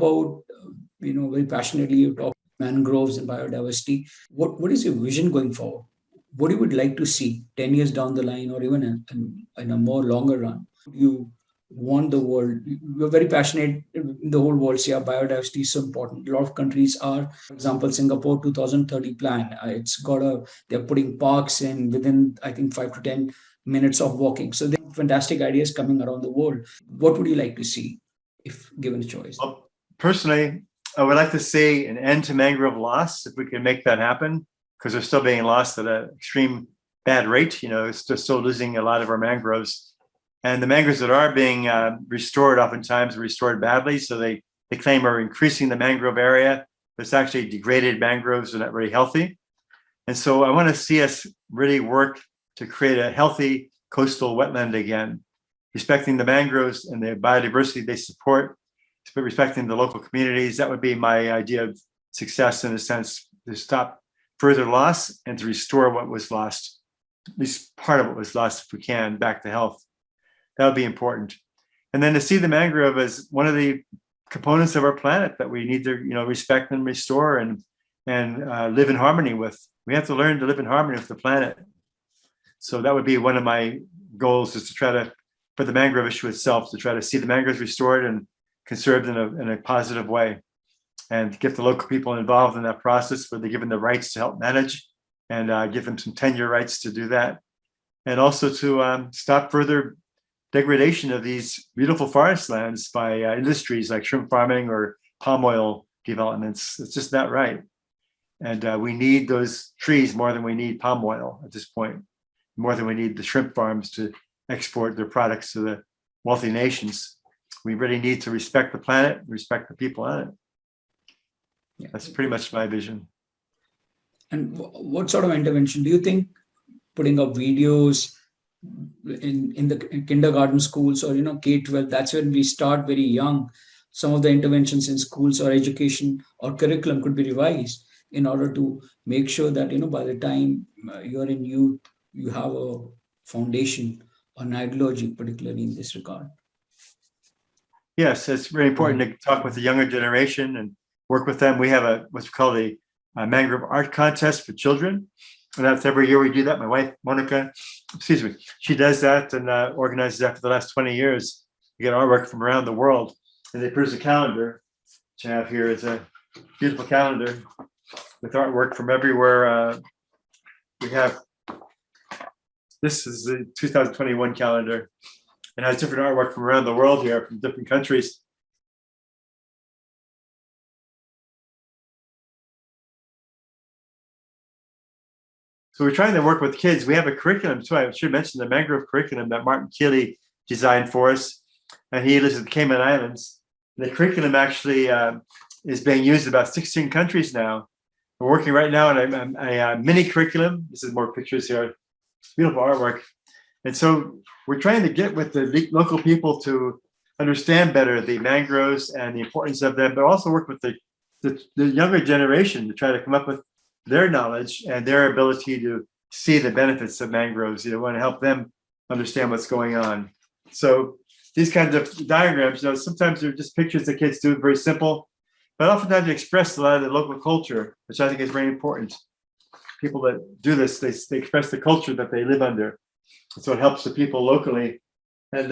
about, very passionately, you talk mangroves and biodiversity. What is your vision going forward? What you would like to see 10 years down the line, or even in a more longer run? You want the world, you're very passionate in the whole world. So yeah, biodiversity is so important. A lot of countries are, for example, Singapore 2030 plan. They're putting parks in within, I think, 5 to 10 minutes of walking. So there are fantastic ideas coming around the world. What would you like to see if given a choice? Well, personally, I would like to see an end to mangrove loss if we can make that happen, because they're still being lost at an extreme bad rate. It's just still losing a lot of our mangroves. And the mangroves that are being restored oftentimes are restored badly. So they claim are increasing the mangrove area, but it's actually degraded mangroves are not very healthy. And so I want to see us really work to create a healthy coastal wetland again, respecting the mangroves and the biodiversity they support, but respecting the local communities. That would be my idea of success, in a sense, to stop further loss and to restore what was lost, at least part of what was lost, if we can, back to health. That would be important. And then to see the mangrove as one of the components of our planet that we need to, respect and restore and live in harmony with. We have to learn to live in harmony with the planet. So that would be one of my goals, is to try to, for the mangrove issue itself, to try to see the mangroves restored and conserved in a positive way, and get the local people involved in that process, where they're given the rights to help manage, and give them some tenure rights to do that. And also to stop further degradation of these beautiful forest lands by industries like shrimp farming or palm oil developments. It's just not right. And we need those trees more than we need palm oil at this point, more than we need the shrimp farms to export their products to the wealthy nations. We really need to respect the planet, respect the people on it. Yeah. That's pretty much my vision. And what sort of intervention do you think putting up videos in the kindergarten schools, or K-12, that's when we start very young? Some of the interventions in schools or education or curriculum could be revised in order to make sure that by the time you're in youth, you have a foundation, an ideology, particularly in this regard. Yes, it's very important to talk with the younger generation and work with them. We have what's called a mangrove art contest for children. And that's every year we do that. My wife, Monica, she does that and organizes that for the last 20 years. We get artwork from around the world. And they produce a calendar, which I have here. It's a beautiful calendar with artwork from everywhere. This is the 2021 calendar, and has different artwork from around the world here, from different countries. So we're trying to work with kids. We have a curriculum too. I should mention the mangrove curriculum that Martin Keeley designed for us, and he lives in the Cayman Islands. The curriculum actually is being used in about 16 countries now. We're working right now on a mini curriculum. This is more pictures here. Beautiful artwork. And so we're trying to get with the local people to understand better the mangroves and the importance of them, but also work with the younger generation to try to come up with their knowledge and their ability to see the benefits of mangroves. We want to help them understand what's going on. So these kinds of diagrams, sometimes they're just pictures that kids do, very simple, but oftentimes they express a lot of the local culture, which I think is very important. People that do this, they express the culture that they live under. So it helps the people locally, and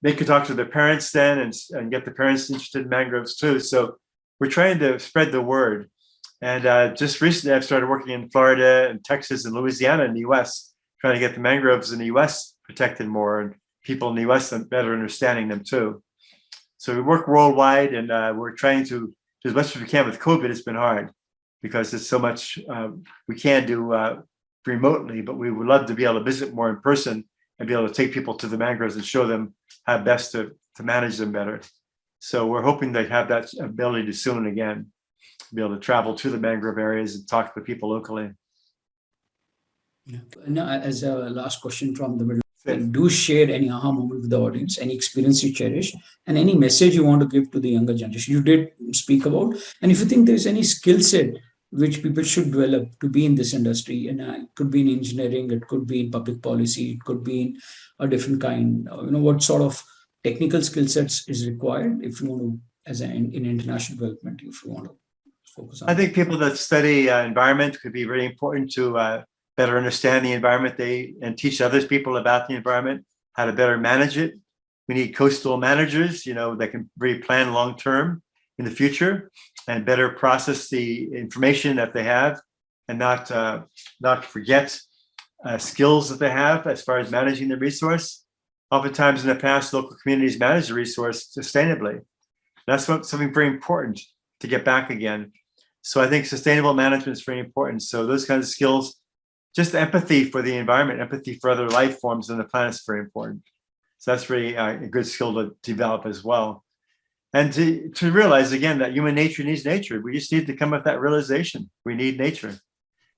they can talk to their parents then and get the parents interested in mangroves too. So we're trying to spread the word. And just recently, I've started working in Florida and Texas and Louisiana in the US, trying to get the mangroves in the US protected more, and people in the US better understanding them too. So we work worldwide, and we're trying to do as much as we can. With COVID, it's been hard because there's so much we can do remotely, but we would love to be able to visit more in person and be able to take people to the mangroves and show them how best to manage them better. So we're hoping to have that ability soon again, to be able to travel to the mangrove areas and talk to the people locally. Yeah. Now, as a last question from the middle, do share any aha moment with the audience, any experience you cherish, and any message you want to give to the younger generation. You did speak about, and if you think there's any skill set which people should develop to be in this industry, and it could be in engineering, it could be in public policy, it could be in a different kind, what sort of technical skill sets is required, if you want to as in international development, if you want to focus I on think that? people that study environment could be very important to better understand the environment and teach others people about the environment, how to better manage it. We need coastal managers, that can really plan long term in the future and better process the information that they have and not forget skills that they have as far as managing the resource. Oftentimes in the past, local communities manage the resource sustainably. That's something very important to get back again. So I think sustainable management is very important. So those kinds of skills, just empathy for the environment, empathy for other life forms on the planet is very important. So that's really a good skill to develop as well. And to realize again that human nature needs nature. We just need to come with that realization. We need nature.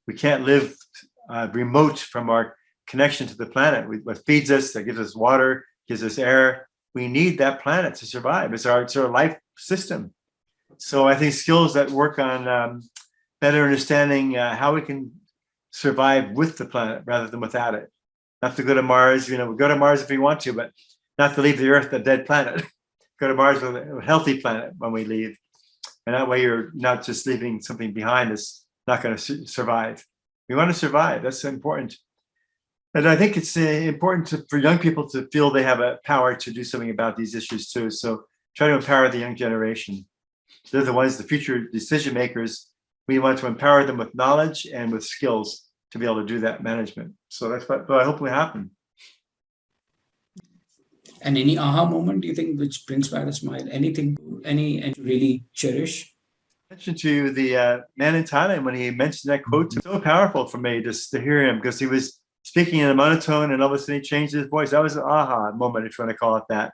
We can't live remote from our connection to the planet. What feeds us, that gives us water, gives us air. We need that planet to survive. It's our life system. So I think skills that work on better understanding how we can survive with the planet rather than without it. Not to go to Mars, we go to Mars if we want to, but not to leave the Earth a dead planet. Go to Mars with a healthy planet when we leave. And that way you're not just leaving something behind that's not going to survive. We want to survive. That's important. And I think it's important for young people to feel they have a power to do something about these issues too. So try to empower the young generation. They're the ones, the future decision makers. We want to empower them with knowledge and with skills to be able to do that management. So that's what I hope will happen. And any aha moment do you think which brings back a smile? Anything, and you really cherish? I mentioned to you the man in Thailand when he mentioned that quote. So powerful for me just to hear him because he was speaking in a monotone and all of a sudden he changed his voice. That was an aha moment, if you want to call it that.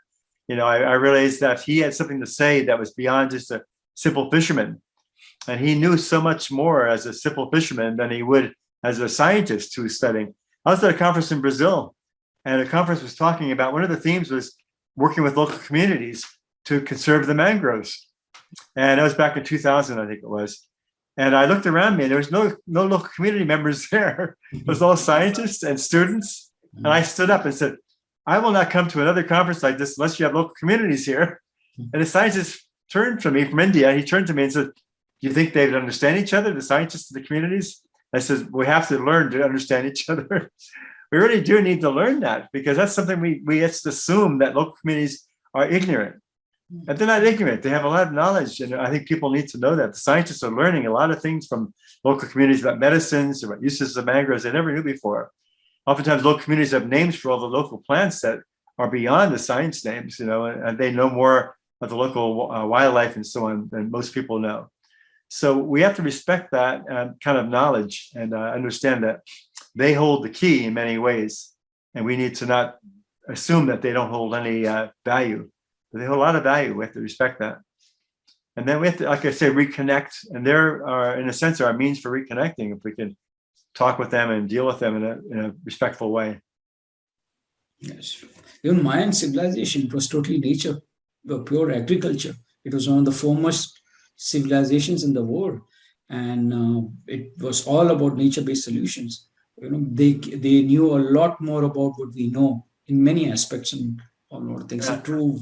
I realized that he had something to say that was beyond just a simple fisherman. And he knew so much more as a simple fisherman than he would as a scientist who was studying. I was at a conference in Brazil, and the conference was talking about one of the themes was working with local communities to conserve the mangroves. And that was back in 2000, I think it was. And I looked around me, and there was no local community members there. It was all scientists and students. And I stood up and said, I will not come to another conference like this unless you have local communities here. And the scientist turned to me from India. He turned to me and said, do you think they would understand each other, the scientists and the communities? I said, we have to learn to understand each other. We really do need to learn that because that's something we just assume that local communities are ignorant. And they're not ignorant. They have a lot of knowledge. And I think people need to know that. The scientists are learning a lot of things from local communities about medicines, about uses of mangroves they never knew before. Oftentimes local communities have names for all the local plants that are beyond the science names, and they know more of the local wildlife and so on than most people know. So we have to respect that kind of knowledge and understand that they hold the key in many ways. And we need to not assume that they don't hold any value. But they hold a lot of value. We have to respect that. And then we have to, like I say, reconnect. And there are, in a sense, our means for reconnecting if we can talk with them and deal with them in a respectful way. Yes. Even Mayan civilization, it was totally nature, pure agriculture. It was one of the foremost civilizations in the world, and it was all about nature-based solutions. They knew a lot more about what we know in many aspects and a lot of things. Yeah. True,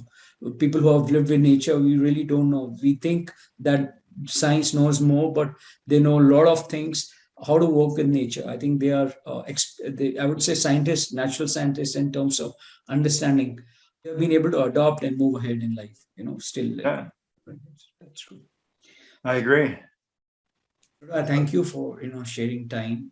people who have lived with nature, we really don't know. We think that science knows more, but they know a lot of things how to work with nature. I think they are, I would say, scientists, natural scientists, in terms of understanding. They've been able to adopt and move ahead in life. Still. Yeah. That's true. I agree. Thank you for sharing time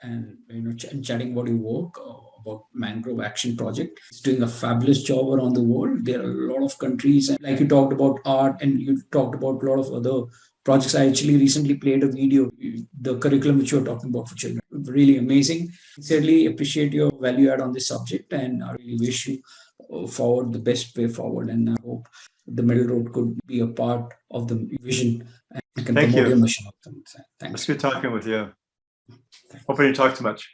and chatting about your work about Mangrove Action Project. It's doing a fabulous job around the world. There are a lot of countries, and like you talked about art, and you talked about a lot of other projects. I actually recently played a video, the curriculum which you were talking about for children. Really amazing. Sincerely appreciate your value add on this subject, and I really wish you forward the best way forward. And I hope the Middle Road could be a part of the vision and can promote your mission. Thanks. It's good talking with you. Hopefully you talk too much.